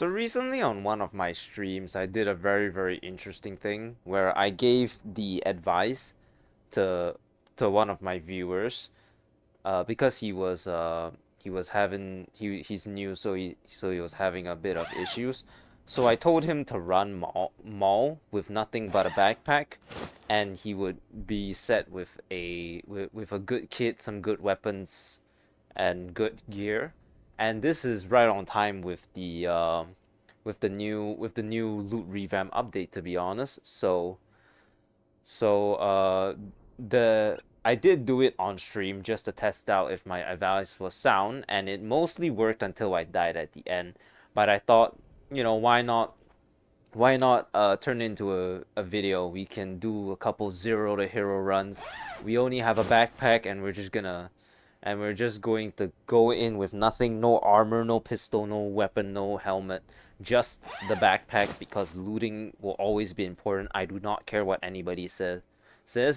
So recently on one of my streams, I did a very interesting thing where I gave the advice to one of my viewers, because he's new, so he was having a bit of issues. So I told him to run mall with nothing but a backpack, and he would be set with a good kit, some good weapons, and good gear. And this is right on time with the new loot revamp update, to be honest. So the I did do it on stream just to test out if my advice was sound, and it mostly worked until I died at the end. But I thought, why not turn into a video? We can do a couple zero to hero runs. We only have a backpack, and we're just going to go in with nothing, no armor, no pistol, no weapon, no helmet, just the backpack, because looting will always be important. I do not care what anybody says,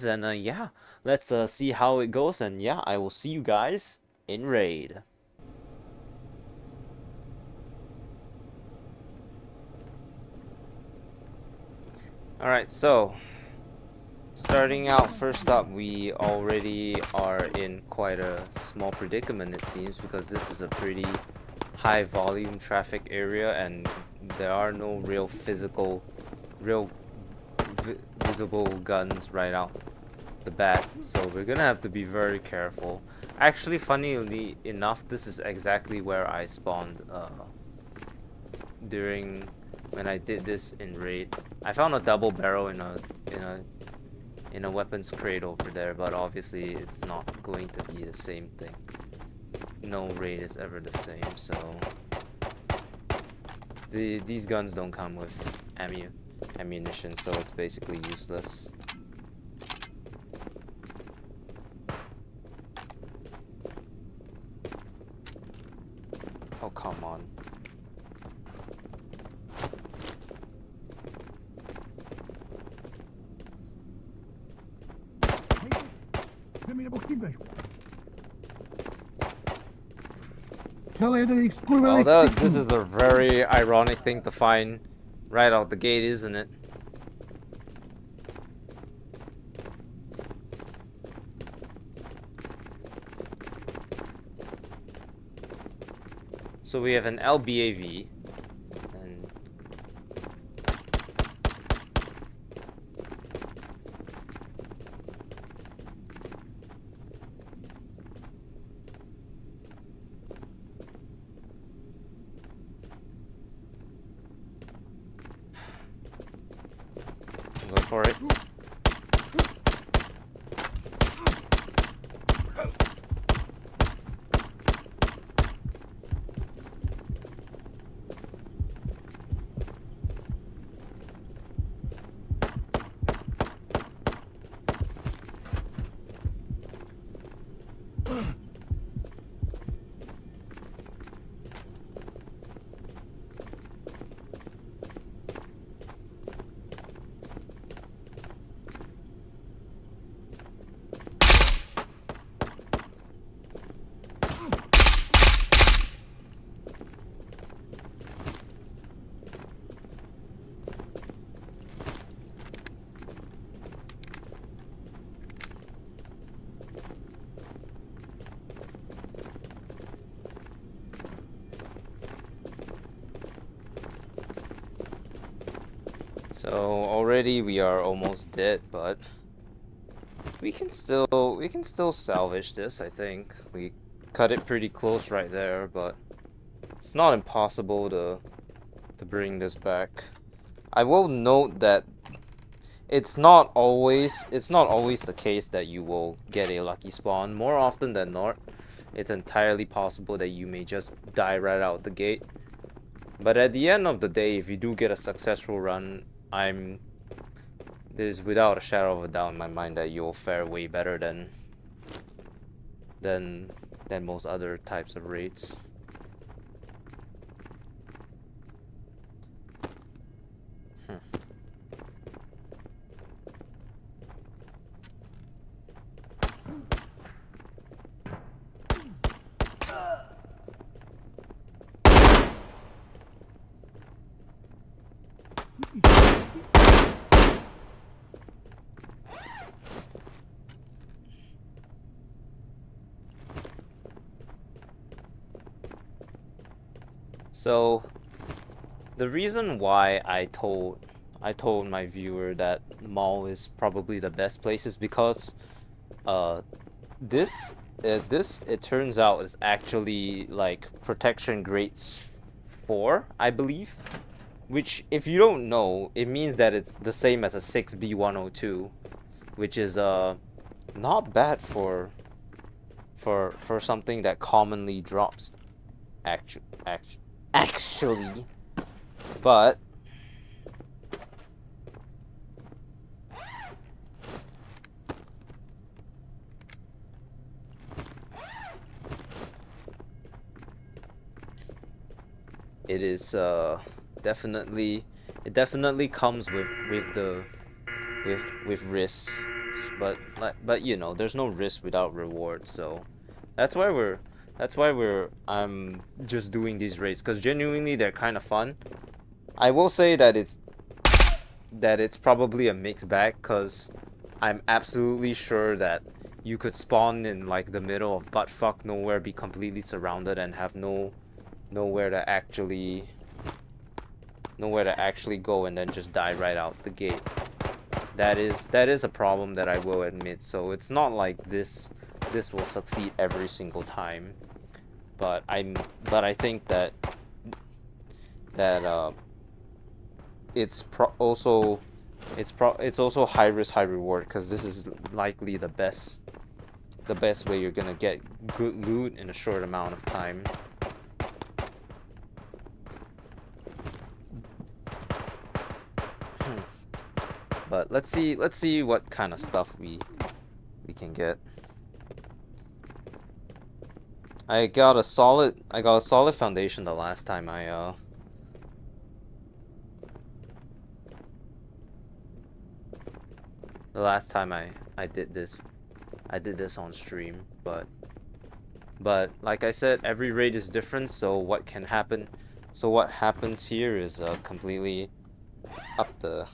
and yeah, let's see how it goes, and yeah, I will see you guys in raid. All right, so starting out, first up, we already are in quite a small predicament, it seems, because this is a pretty high volume traffic area, and there are no real visible guns right out the bat, so we're gonna have to be very careful. Actually, funnily enough, this is exactly where I spawned during when I did this in raid. I found a double barrel in a weapons crate over there, but obviously it's not going to be the same thing. No raid is ever the same, so these guns don't come with ammunition, so it's basically useless. Oh, come on. Well, this is a very ironic thing to find right out the gate, isn't it? So we have an LBAV, and go for it. So already we are almost dead, but we can still salvage this. I think we cut it pretty close right there, but it's not impossible to bring this back. I will note that it's not always the case that you will get a lucky spawn. More often than not, it's entirely possible that you may just die right out the gate. But at the end of the day, if you do get a successful run, there's without a shadow of a doubt in my mind that you'll fare way better than most other types of raids. So the reason why I told my viewer that mall is probably the best place is because uh this this it turns out is actually like protection grade 4, I believe. Which, if you don't know, it means that it's the same as a 6B102, which is not bad for something that commonly drops actually, but it is definitely it definitely comes with risks, but you know, there's no risk without reward. So that's why I'm just doing these raids, because genuinely they're kind of fun. I will say that it's probably a mixed bag, because I'm absolutely sure that you could spawn in like the middle of buttfuck nowhere, be completely surrounded, and have nowhere to actually go, and then just die right out the gate. That is a problem that I will admit. So it's not like this will succeed every single time, but I think that it's also high risk high reward, because this is likely the best way you're gonna get good loot in a short amount of time. But let's see what kind of stuff we can get. I got a solid foundation the last time I did this. I did this on stream, but like I said, every raid is different, so what happens here is completely up the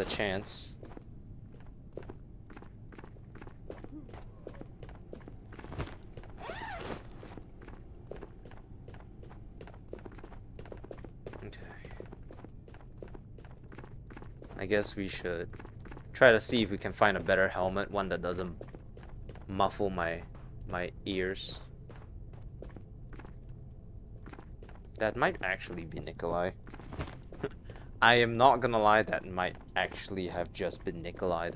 chance. Okay. I guess we should try to see if we can find a better helmet, one that doesn't muffle my ears. That might actually be Nikolai. I am not gonna lie, that might actually have just been Nikolai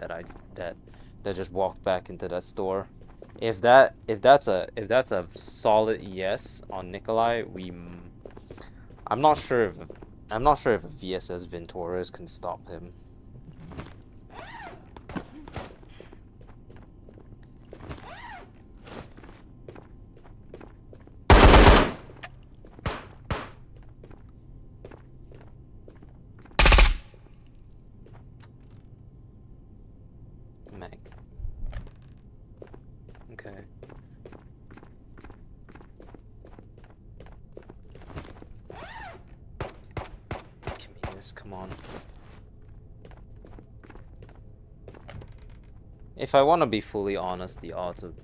that just walked back into that store. If that's a solid yes on Nikolai, I'm not sure if a VSS Venturas can stop him. Meg. Okay. Give me this, come on. If I want to be fully honest, the odds of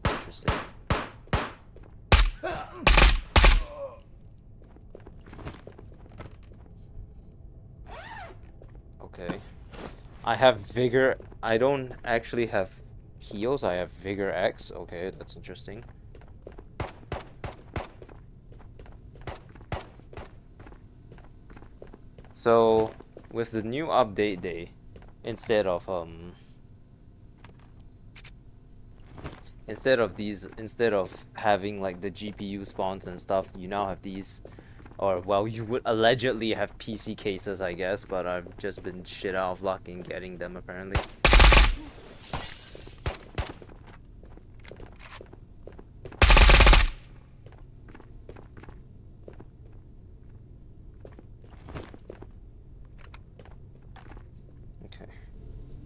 interesting. Okay. I have Vigor. I don't actually have heals. I have Vigor X. Okay, that's interesting. So, with the new update day, instead of having like the GPU spawns and stuff, you now have these. Or, well, you would allegedly have PC cases, I guess, but I've just been shit out of luck in getting them, apparently. Okay.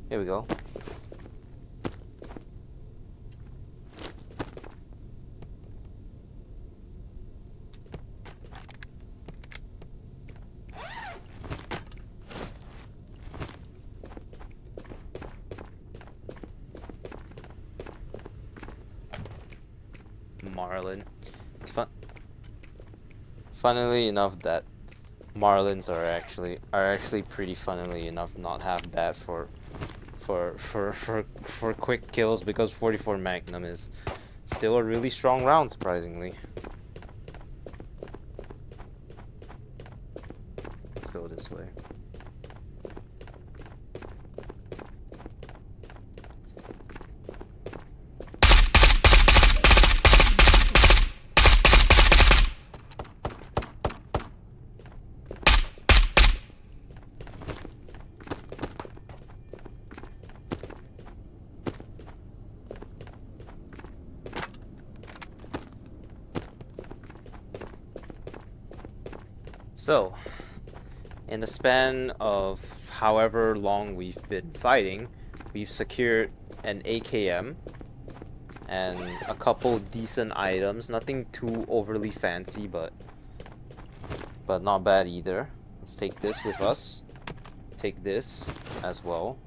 Here we go. Marlin. Funnily enough, that Marlins are actually pretty funnily enough not half bad for quick kills, because 44 Magnum is still a really strong round, surprisingly. Let's go this way. So, in the span of however long we've been fighting, we've secured an AKM and a couple decent items. Nothing too overly fancy, but not bad either. Let's take this with us. Take this as well.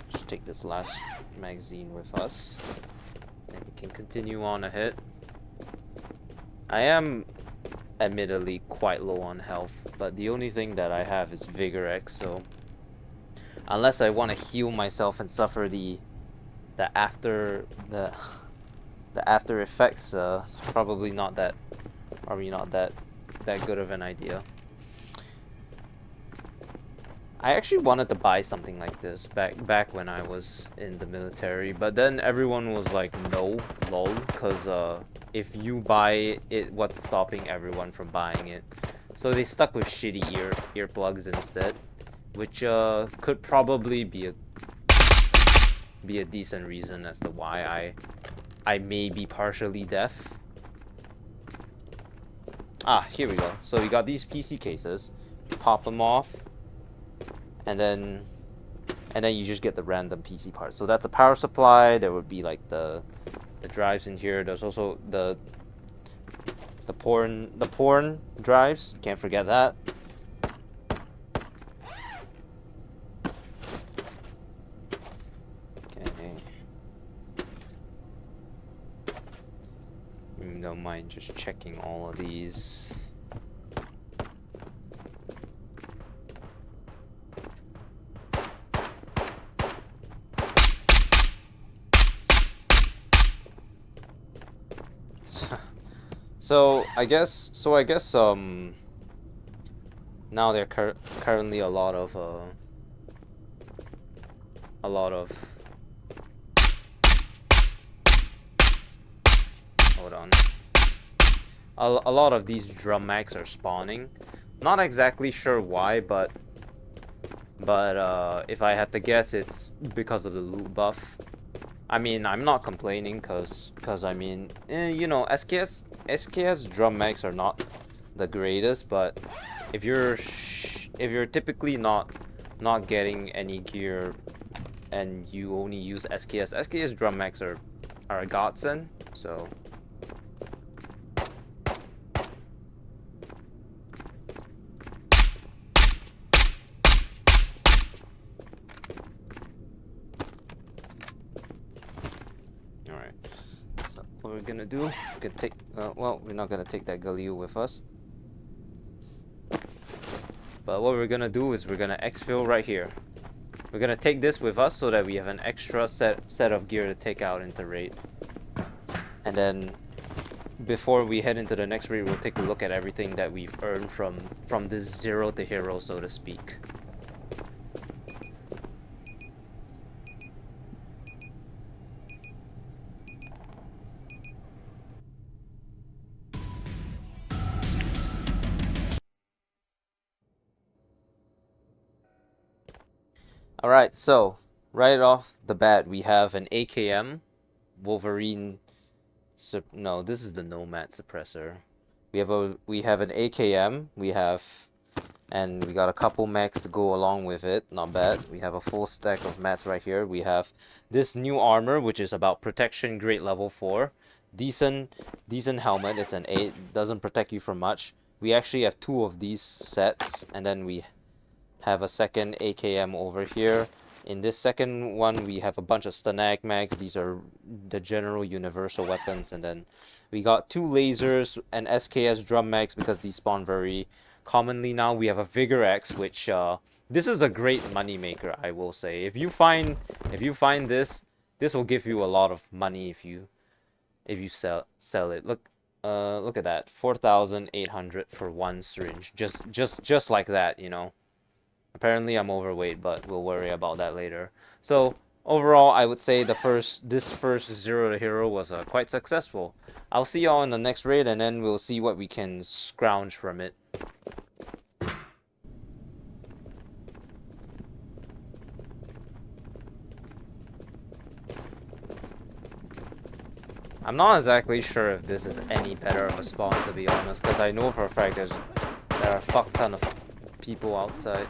Just take this last magazine with us, and we can continue on ahead. I am admittedly quite low on health, but the only thing that I have is Vigor X, so unless I want to heal myself and suffer the after effects, probably not that good of an idea. I actually wanted to buy something like this back when I was in the military, but then everyone was like, no, lol, because if you buy it, what's stopping everyone from buying it? So they stuck with shitty earplugs instead, which could probably be a decent reason as to why I may be partially deaf. Ah, here we go. So we got these PC cases, pop them off, and then you just get the random PC parts. So that's a power supply. There would be like the drives in here. There's also the porn drives. Can't forget that. Okay. Don't mind just checking all of these. So I guess now there are currently a lot of hold on, a lot of these drum mags are spawning. Not exactly sure why, but if I had to guess, it's because of the loot buff. I mean, I'm not complaining, cause I mean, you know, SKS drum mags are not the greatest, but if you're typically not getting any gear and you only use SKS drum mags are a godsend. So what we're gonna do, we can take, well, we're not gonna take that Galil with us. But what we're gonna do is we're gonna exfil right here. We're gonna take this with us so that we have an extra set of gear to take out into raid. And then, before we head into the next raid, we'll take a look at everything that we've earned from this zero to hero, so to speak. Alright, so right off the bat we have an AKM, Wolverine. No, this is the Nomad suppressor. We have an AKM. And we got a couple mechs to go along with it. Not bad. We have a full stack of mats right here. We have this new armor, which is about protection, grade level 4. Decent helmet. It's an 8. Doesn't protect you from much. We actually have 2 of these sets, and then we have a second AKM over here. In this second one, we have a bunch of Stanag mags. These are the general universal weapons. And then we got 2 lasers and SKS drum mags because these spawn very commonly now. We have a Vigor X, which this is a great money maker, I will say. If you find this, this will give you a lot of money if you sell it. Look at that. 4,800 for 1 syringe. Just like that, you know. Apparently I'm overweight, but we'll worry about that later. So overall, I would say this first Zero to Hero was quite successful. I'll see y'all in the next raid, and then we'll see what we can scrounge from it. I'm not exactly sure if this is any better of a spawn, to be honest, because I know for a fact there are a fuck ton of people outside.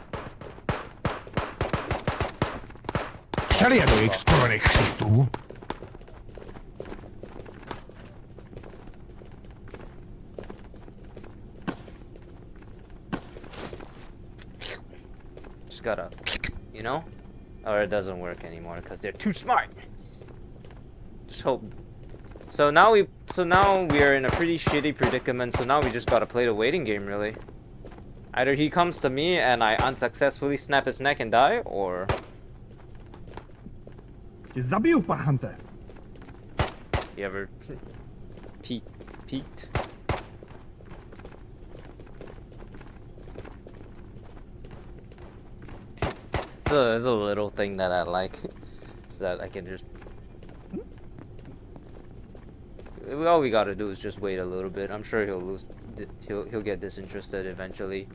Just gotta, you know? Or it doesn't work anymore because they're too smart. Just hope. So now we are in a pretty shitty predicament. So now we just gotta play the waiting game, really. Either he comes to me and I unsuccessfully snap his neck and die, or you ever peeked? So it's a little thing that I like, so that I can just. All we gotta do is just wait a little bit. I'm sure he'll get disinterested eventually.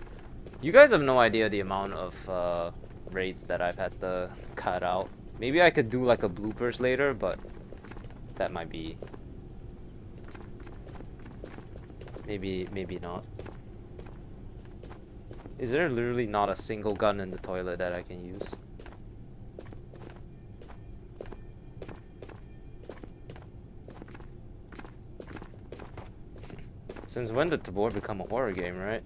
You guys have no idea the amount of raids that I've had to cut out. Maybe I could do like a bloopers later, but that might be maybe not. Is there literally not a single gun in the toilet that I can use? Since when did Tabor become a horror game, right?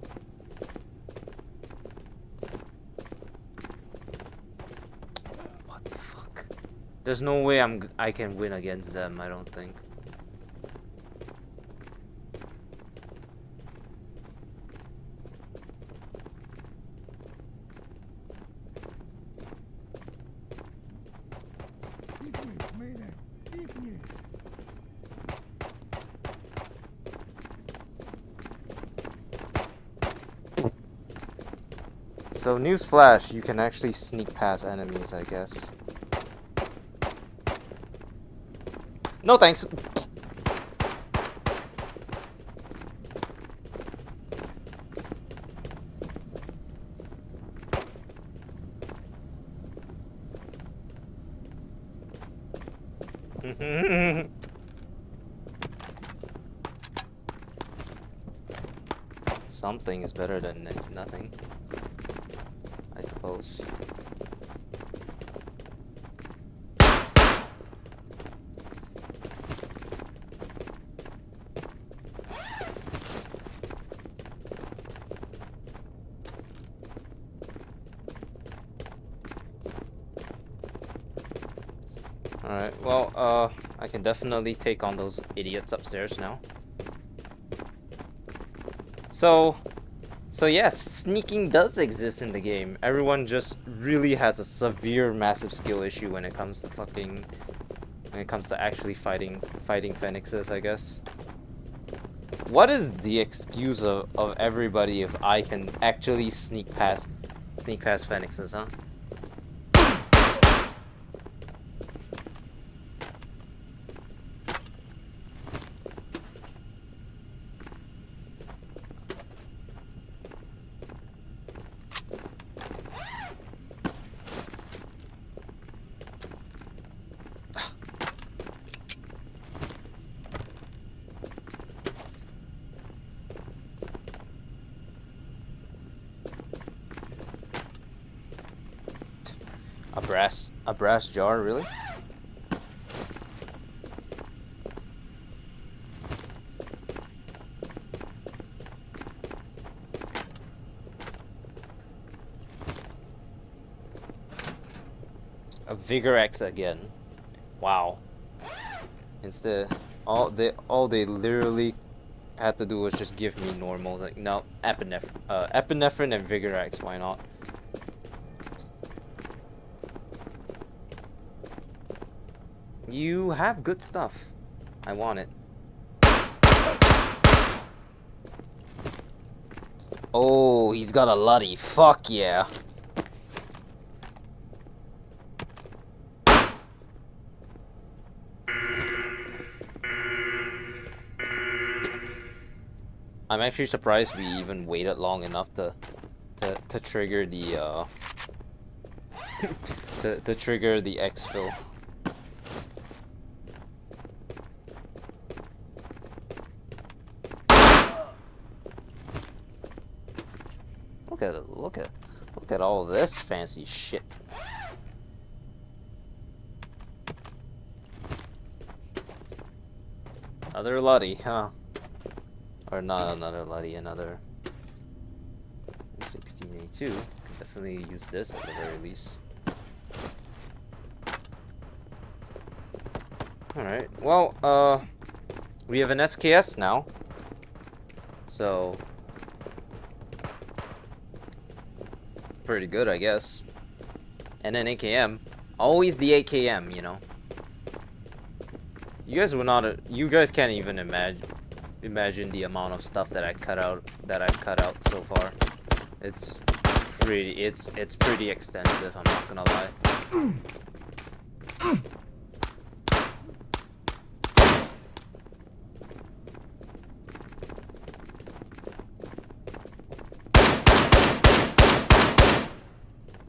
What the fuck? There's no way I can win against them, I don't think. So newsflash, you can actually sneak past enemies, I guess. No thanks. Something is better than nothing, I suppose. Alright, well, I can definitely take on those idiots upstairs now. So yes, sneaking does exist in the game. Everyone just really has a severe, massive skill issue when it comes to actually fighting Phoenixes, I guess. What is the excuse of everybody if I can actually sneak past Phoenixes, huh? A brass jar, really? A Vigor X again. Wow. Instead, all they literally had to do was just give me normal. Like, no, epinephrine and Vigor X. Why not? You have good stuff. I want it. Oh, he's got a Luddy. Fuck yeah. I'm actually surprised we even waited long enough to trigger the to trigger the exfil. Look at all this fancy shit. Another Luddy, huh? Or not another Luddy, another 16A2. Could definitely use this at the very least. Alright, well, we have an SKS now. So, pretty good, I guess. And an AKM. Always the AKM, you know. You guys can't even imagine the amount of stuff that I've cut out so far. It's pretty extensive, I'm not gonna lie.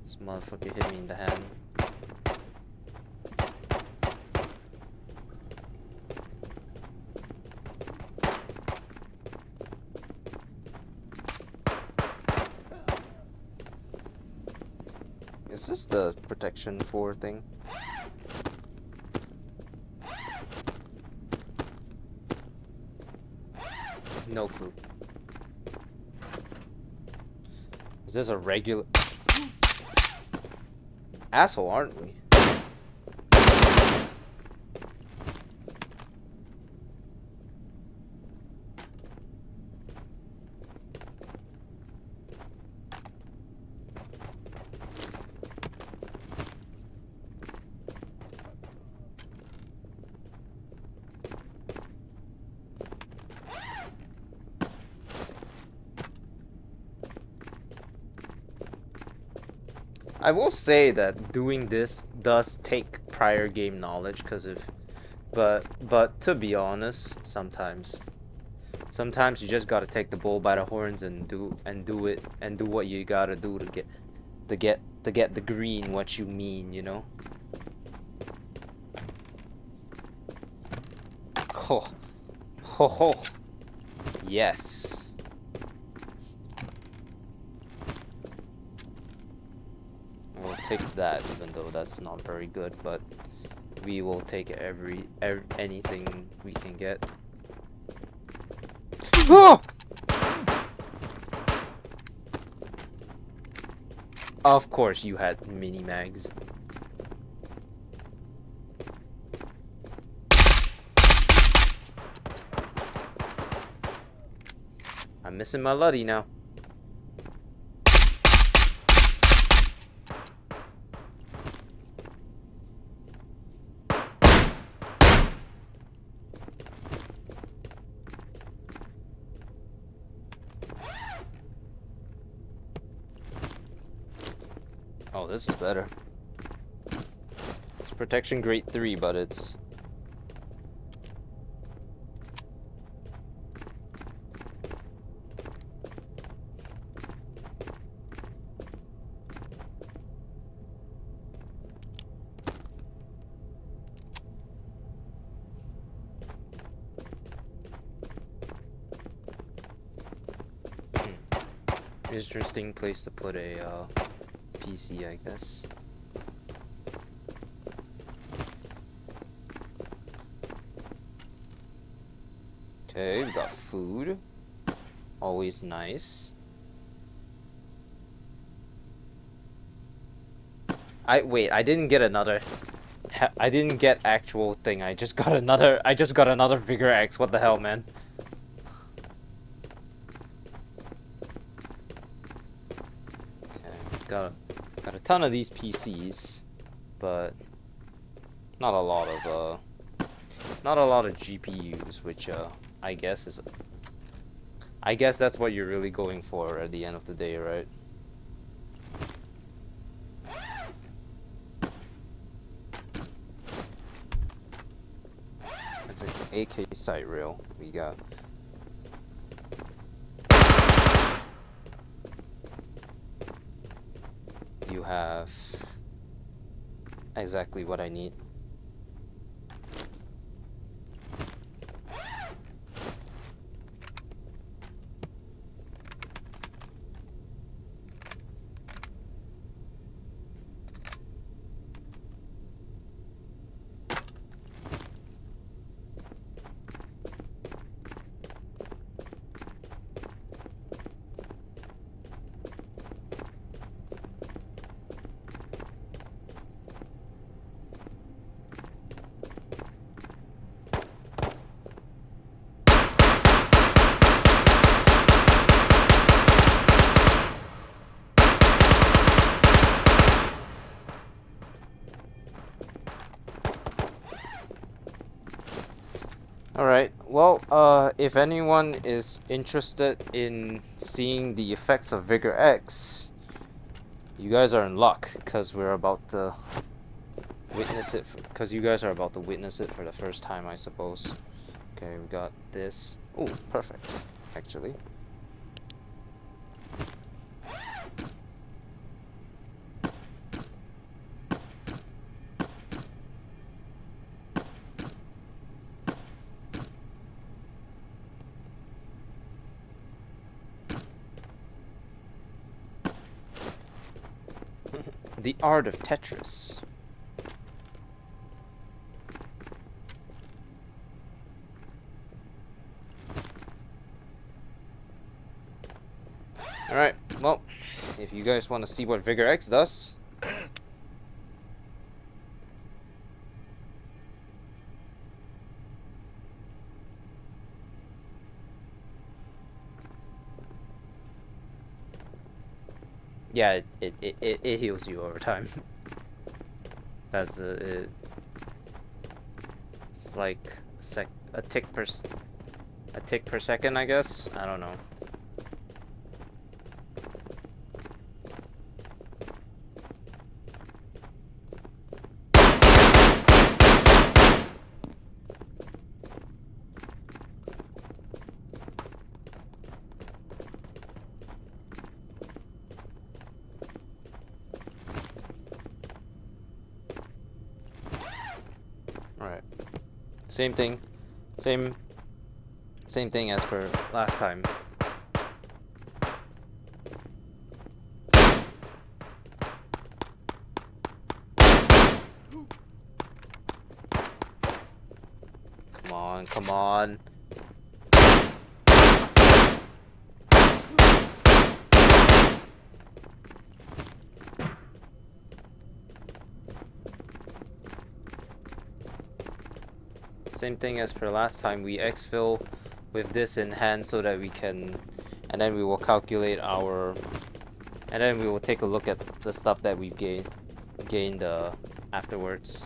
This motherfucker hit me in the hand. Is this the protection 4 thing? No clue. Is this a regular... Asshole, aren't we? I will say that doing this does take prior game knowledge, because of, but to be honest, sometimes you just gotta take the bull by the horns and do what you gotta do to get the green what you mean, you know. Ho, ho, ho. Yes. We'll take that, even though that's not very good, but we will take anything we can get. Oh! Of course you had mini mags. I'm missing my Luddy now. Oh, this is better. It's protection grade 3, but it's... Interesting place to put a PC, I guess. Okay, we got food. Always nice. wait, I didn't get another. I didn't get actual thing. I just got another Vigor X. What the hell, man? Okay, got a ton of these PCs, but not a lot of GPUs, which I guess that's what you're really going for at the end of the day, right? It's an AK sight rail we got. You have exactly what I need. Alright, well, if anyone is interested in seeing the effects of Vigor X, you guys are in luck, because we're about to witness it, because you guys are about to witness it for the first time, I suppose. Okay, we got this. Oh, perfect, actually. The art of Tetris. Alright, well, if you guys want to see what Vigor X does, yeah, it heals you over time. That's it's like a tick per second, I guess. I don't know. Alright. Same thing. Same thing as per last time. Come on, come on. Same thing as per last time, we exfil with this in hand so that we can, and then we will calculate our, and then we will take a look at the stuff that we've gained afterwards.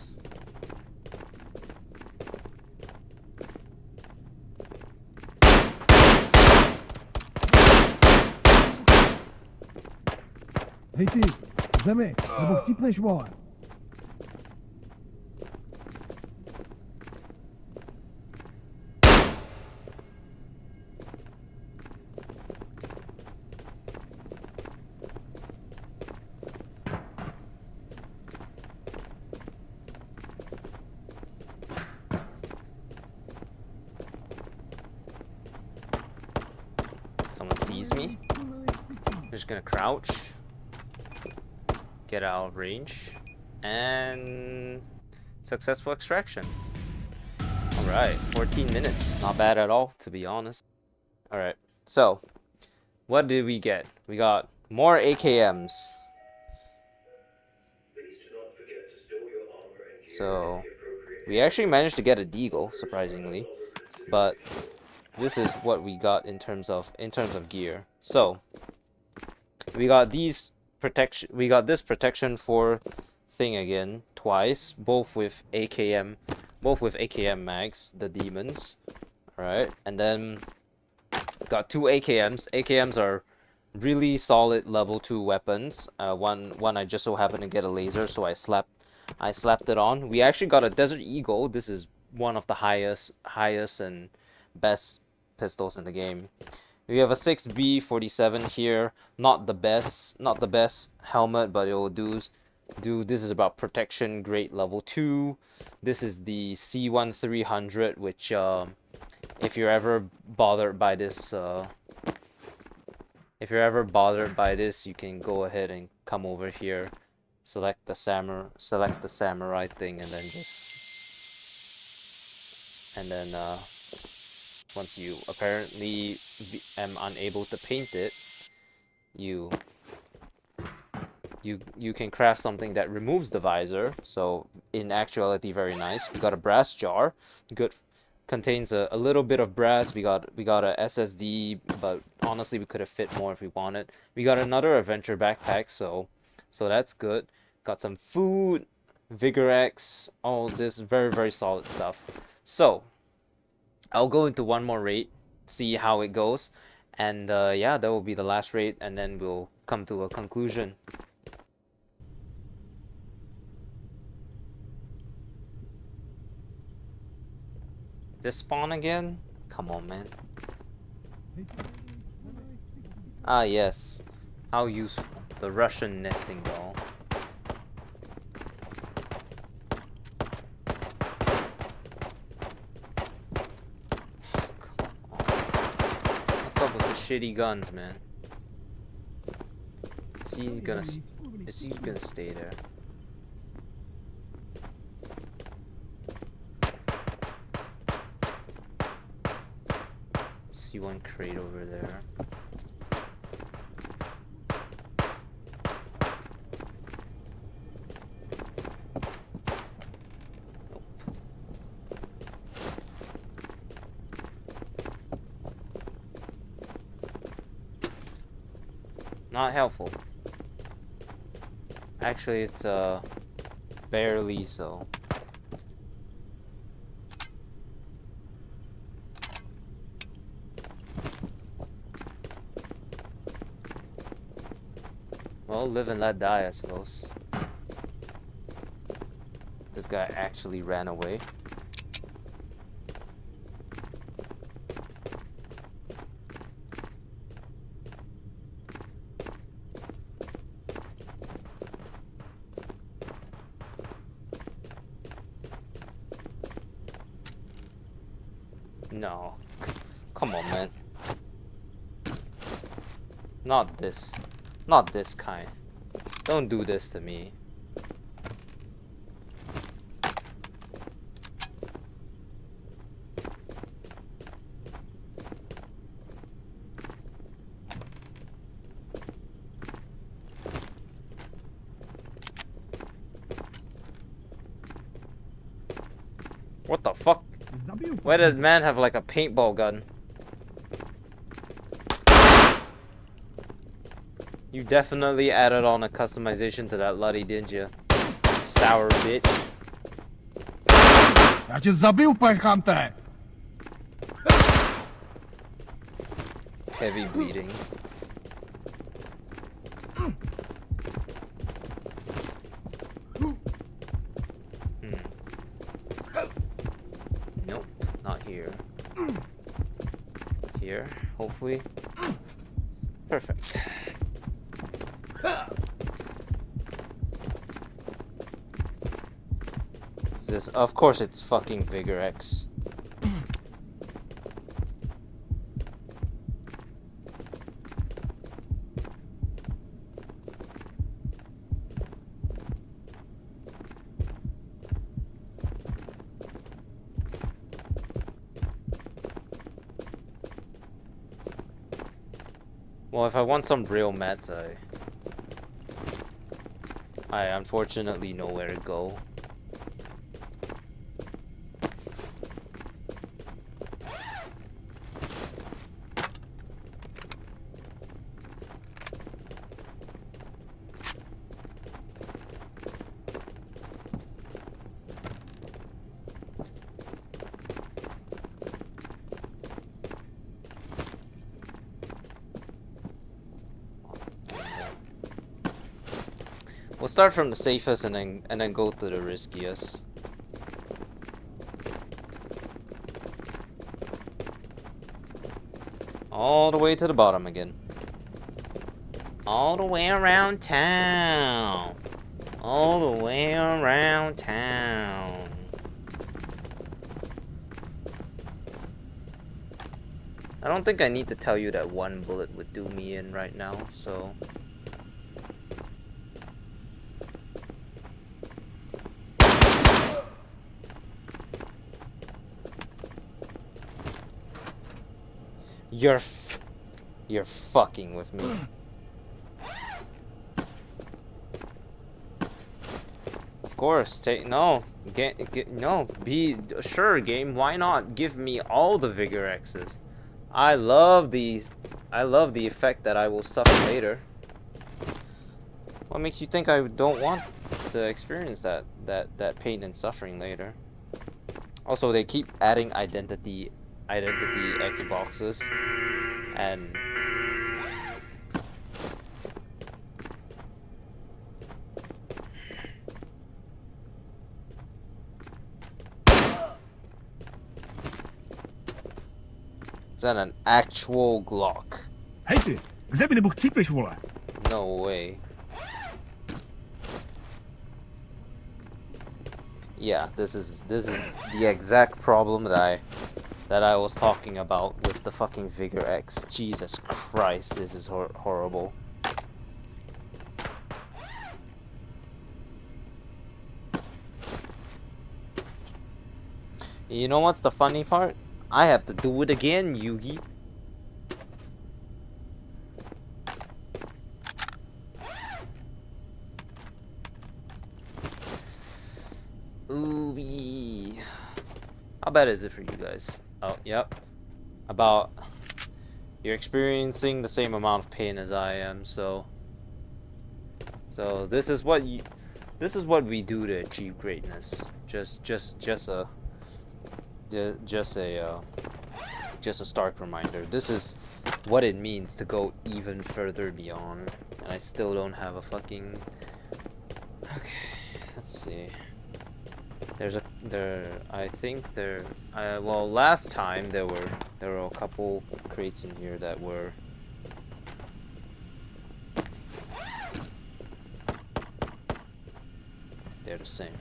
Hej ty, zemi, nebo chcípneš, vole. Someone sees me. I'm just gonna crouch, get out of range, and successful extraction. Alright, 14 minutes. Not bad at all, to be honest. Alright, so what did we get? We got more AKMs. So we actually managed to get a deagle, surprisingly, but this is what we got in terms of gear. So we got these protection. We got this protection for thing again twice, both with AKM mags, the demons. All right, and then got two AKMs. AKMs are really solid level 2 weapons. One I just so happened to get a laser, so I slapped it on. We actually got a Desert Eagle. This is one of the highest and best pistols in the game. We have a 6B47 here. Not the best helmet, but it will do. This is about protection grade level 2. This is the C1300, which if you're ever bothered by this you can go ahead and come over here, select the samurai thing, and then once you apparently am unable to paint it, you can craft something that removes the visor. So in actuality, very nice. We got a brass jar, good, contains a little bit of brass. We got a SSD, but honestly we could have fit more if we wanted. We got another adventure backpack, so that's good. Got some food, Vigor X, all this very solid stuff. So I'll go into one more raid, see how it goes, and yeah, that will be the last raid, and then we'll come to a conclusion. This spawn again? Come on, man. Ah, yes. How useful. The Russian nesting doll. Oh, come on. What's up with the shitty guns, man? Is he gonna stay there? See one crate over there. Nope. Not helpful. Actually, it's barely so. Well, live and let die, I suppose. This guy actually ran away. No. Come on, man. Not this. Not this kind. Don't do this to me. What the fuck? Why did man have like a paintball gun? You definitely added on a customization to that Luddy, didn't you? Sour bitch. Já tě zabiju, pajchante! Heavy bleeding. Nope, not here. Here, hopefully. Perfect. What's this? Of course it's fucking Vigor X. Well, if I want some real mats, I unfortunately know where to go. We'll start from the safest and then go to the riskiest. All the way to the bottom again. All the way around town. All the way around town. I don't think I need to tell you that one bullet would do me in right now, so... You're fucking with me. Of course, no, be sure, game. Why not give me all the Vigor X's? I love the effect that I will suffer later. What makes you think I don't want to experience that pain and suffering later? Also, they keep adding identity Xboxes, and is that an actual Glock? Hej ty, kde vy nebo chcípeš, vole? No way. Yeah, this is the exact problem that I was talking about with the fucking Vigor X. Jesus Christ, this is horrible. You know what's the funny part? I have to do it again, Yugi. Ooh. How bad is it for you guys? Oh, yep. About you're experiencing the same amount of pain as I am, so this is what we do to achieve greatness. Just a stark reminder. This is what it means to go even further beyond, and I still don't have a fucking. Okay, let's see. I think well, last time there were a couple crates in here that were they're the same.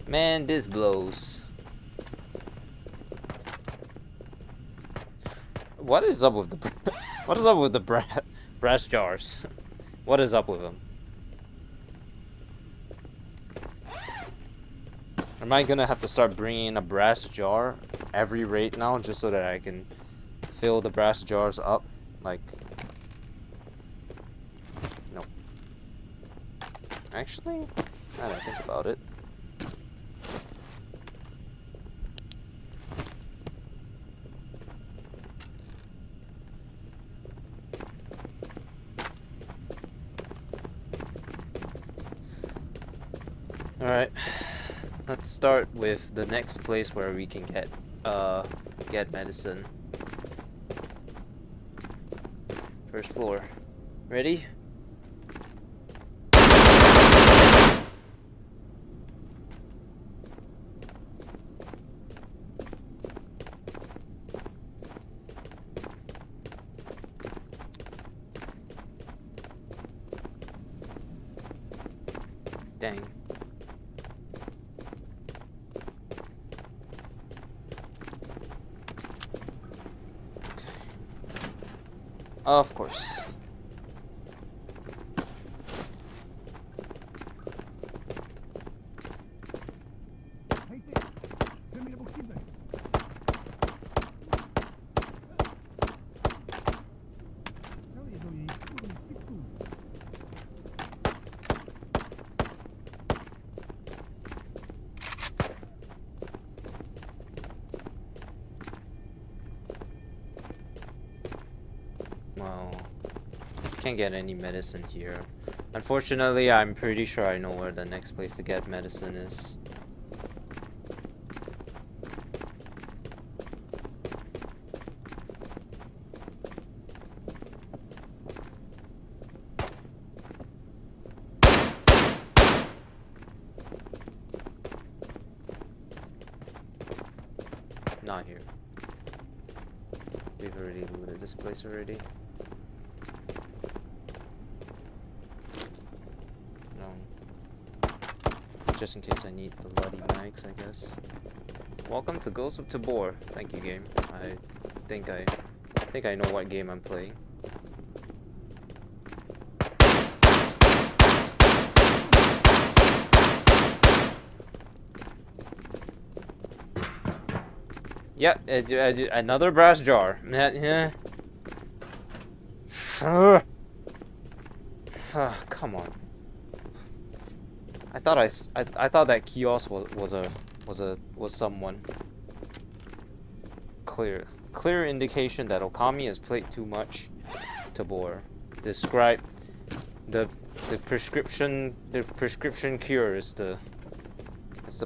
Man, this blows. What is up with the brass jars? What is up with them? Am I gonna have to start bringing a brass jar every raid now just so that I can fill the brass jars up? Like, no. Actually, I don't think about it. Alright, let's start with the next place where we can get medicine. First floor. Ready? Dang. Of course. Hej ty, kde mi nebo chcípeš? Celý do jejich kurvých styktů. Well, can't get any medicine here. Unfortunately, I'm pretty sure I know where the next place to get medicine is. Not here. We've already looted this place already. No. Just in case I need the bloody mags, I guess. Welcome to Ghosts of Tabor. Thank you, game. I think I know what game I'm playing. Yeah, another brass jar. Yeah. Come on. I thought that kiosk was someone. Clear indication that Okami has played too much Tabor. Describe the prescription cure is the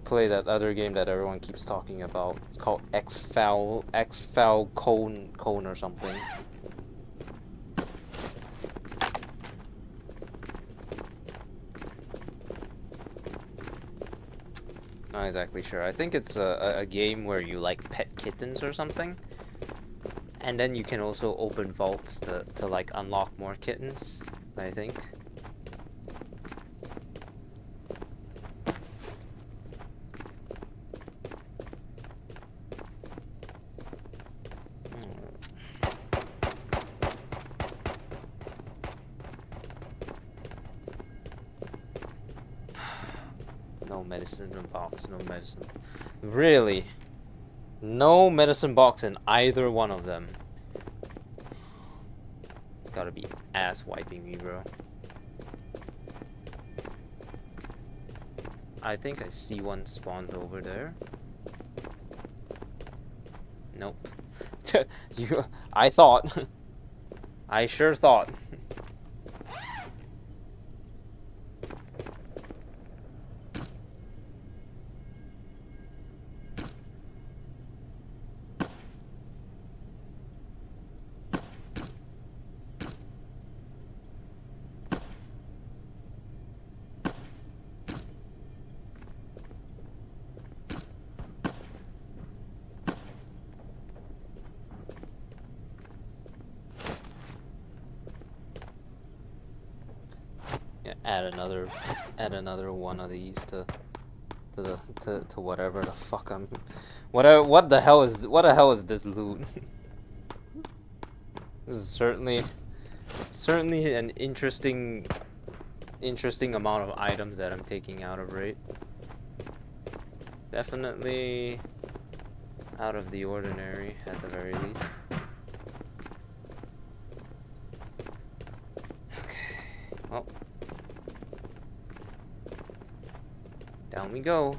play that other game that everyone keeps talking about. It's called X-Foul Cone or something. Not exactly sure. I think it's a game where you like pet kittens or something. And then you can also open vaults to like unlock more kittens, I think. No medicine box, no medicine. Really? No medicine box in either one of them. Gotta be ass wiping me, bro. I think I see one spawned over there. Nope. I thought. I sure thought. Yeah, add another one of these to whatever the fuck I'm. What the hell is this loot? This is certainly an interesting amount of items that I'm taking out of raid. Definitely out of the ordinary at the very least. Okay, well, down we go.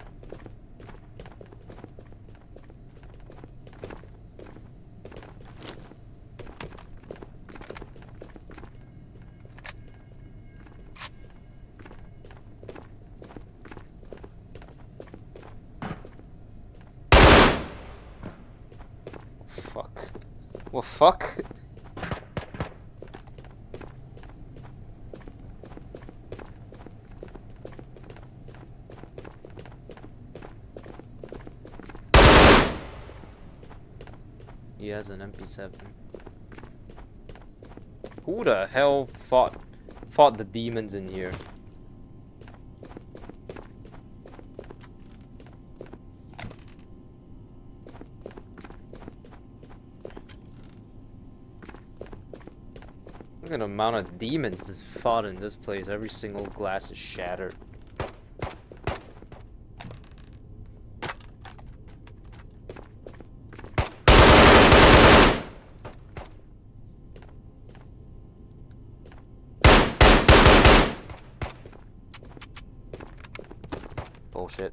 Fuck. Well, fuck. He has an MP7. Who the hell fought the demons in here? Look at the amount of demons that fought in this place. Every single glass is shattered. Bullshit.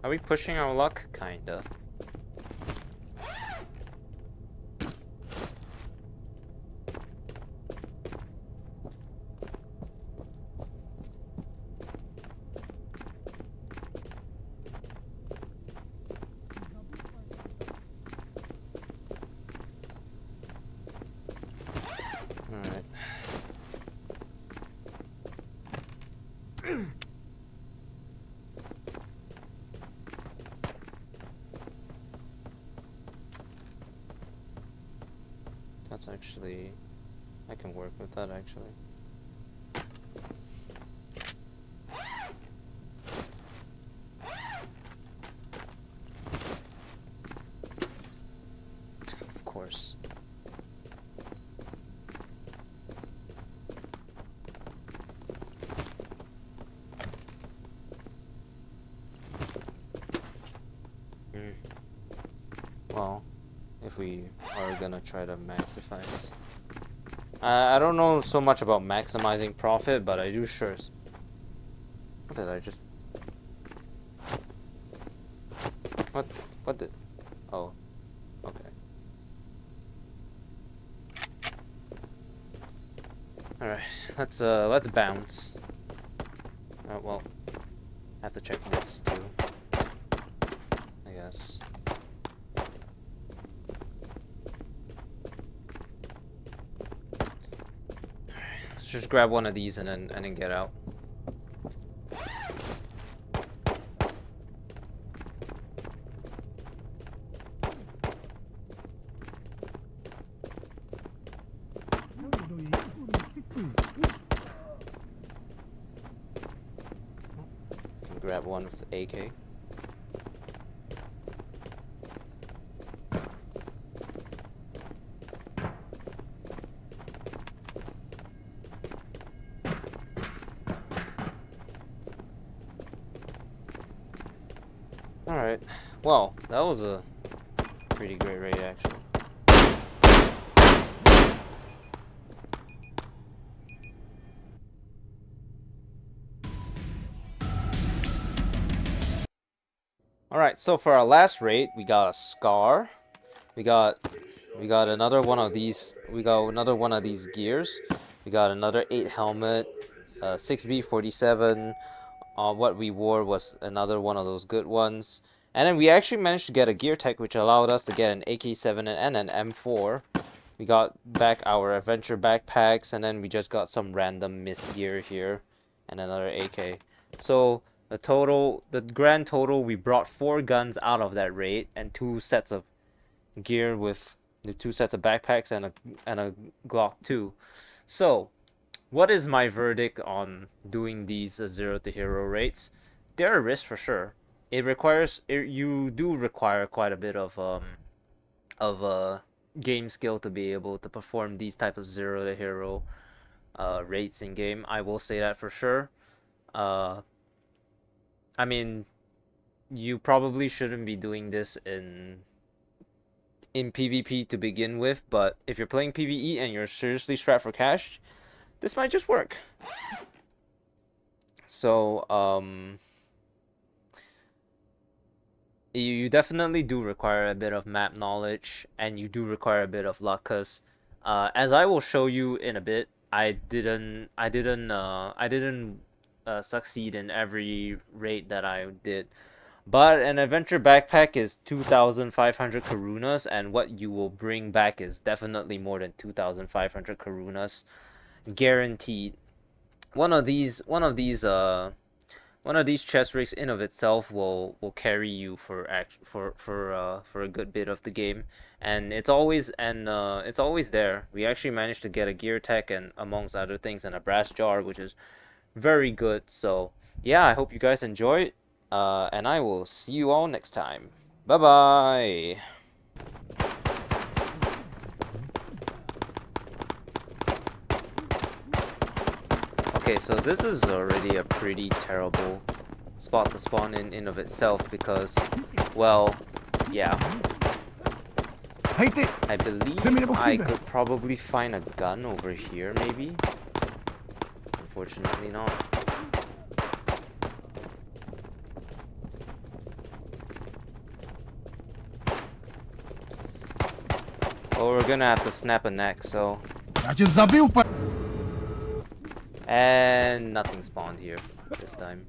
Are we pushing our luck? Kinda. Alright. That's actually... I can work with that, actually. Of course. Well, if we are gonna try to maximize. I don't know so much about maximizing profit, but I do sure. What did I just... What did... Oh, okay. Alright, let's bounce. Well, I have to check this too, I guess. Let's just grab one of these and then get out. Can grab one with the AK. Alright, well, that was a pretty great raid, actually. Alright, so for our last raid, we got a Scar. We got another one of these. We got another one of these gears. We got another 8 helmet, 6B47. What we wore was another one of those good ones. And then we actually managed to get a gear tech, which allowed us to get an AK-7 and an M4. We got back our adventure backpacks, and then we just got some random miss gear here, and another AK. So the grand total, we brought 4 guns out of that raid, and 2 sets of gear with the 2 sets of backpacks and a Glock 2. So, what is my verdict on doing these 0 to hero raids? They're a risk for sure. You do require quite a bit of game skill to be able to perform these type of 0 to hero raids in game. I will say that for sure. I mean, you probably shouldn't be doing this in PvP to begin with, but if you're playing PvE and you're seriously strapped for cash, this might just work. So, you definitely do require a bit of map knowledge, and you do require a bit of luck, cause as I will show you in a bit, I didn't succeed in every raid that I did. But an adventure backpack is 2,500 karunas, and what you will bring back is definitely more than 2,500 karunas, guaranteed. One of these chest rigs in of itself will carry you for a good bit of the game, and it's always there. We actually managed to get a gear tech and amongst other things, and a brass jar, which is very good. So yeah, I hope you guys enjoy it. And I will see you all next time. Bye bye. Okay, so this is already a pretty terrible spot to spawn in of itself because, well, yeah. I believe I could probably find a gun over here, maybe. Unfortunately not. Well, we're gonna have to snap a neck, so... And nothing spawned here this time.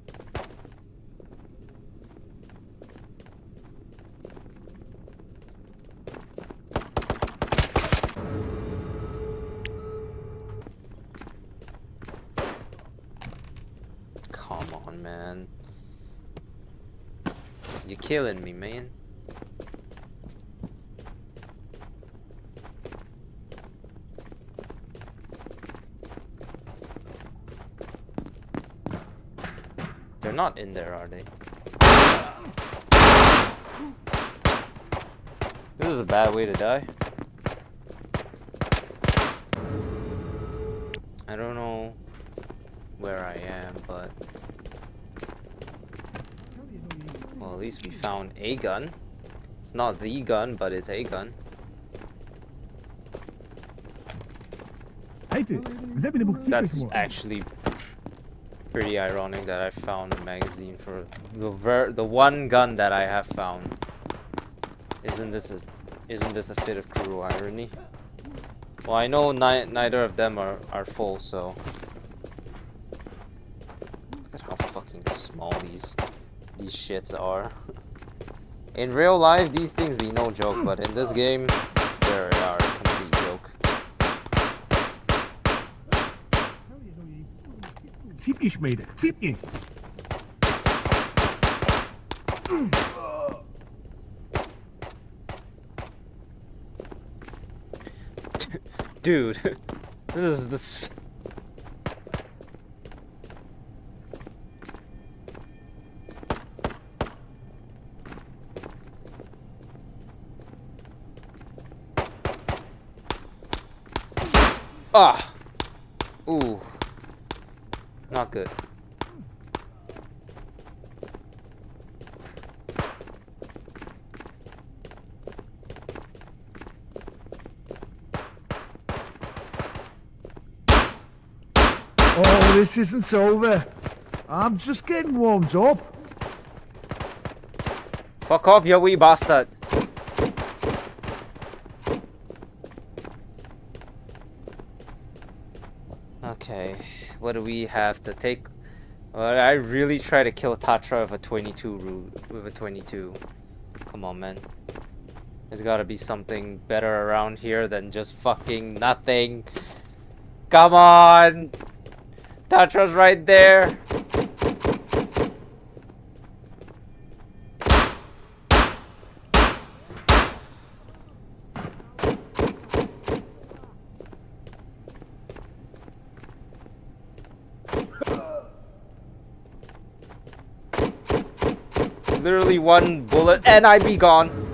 Come on, man. You're killing me, man. They're not in there, are they? This is a bad way to die. I don't know where I am, but... Well, at least we found a gun. It's not the gun, but it's a gun. That's actually pretty ironic that I found a magazine for the one gun that I have found. Isn't this a fit of cruel irony? Well, I know neither of them are full, so look at how fucking small these shits are. In real life, these things be no joke, but in this game, they are a complete joke. Cipniš, mejde, cipni! Dude, this is this. Ah! Ooh. Not good. Oh, this isn't over. I'm just getting warmed up. Fuck off, you wee bastard. Okay, what do we have to take? Well, I really try to kill Tatra with a 22. Come on, man. There's gotta be something better around here than just fucking nothing. Come on! Tatra's right there! Literally one bullet and I'd be gone.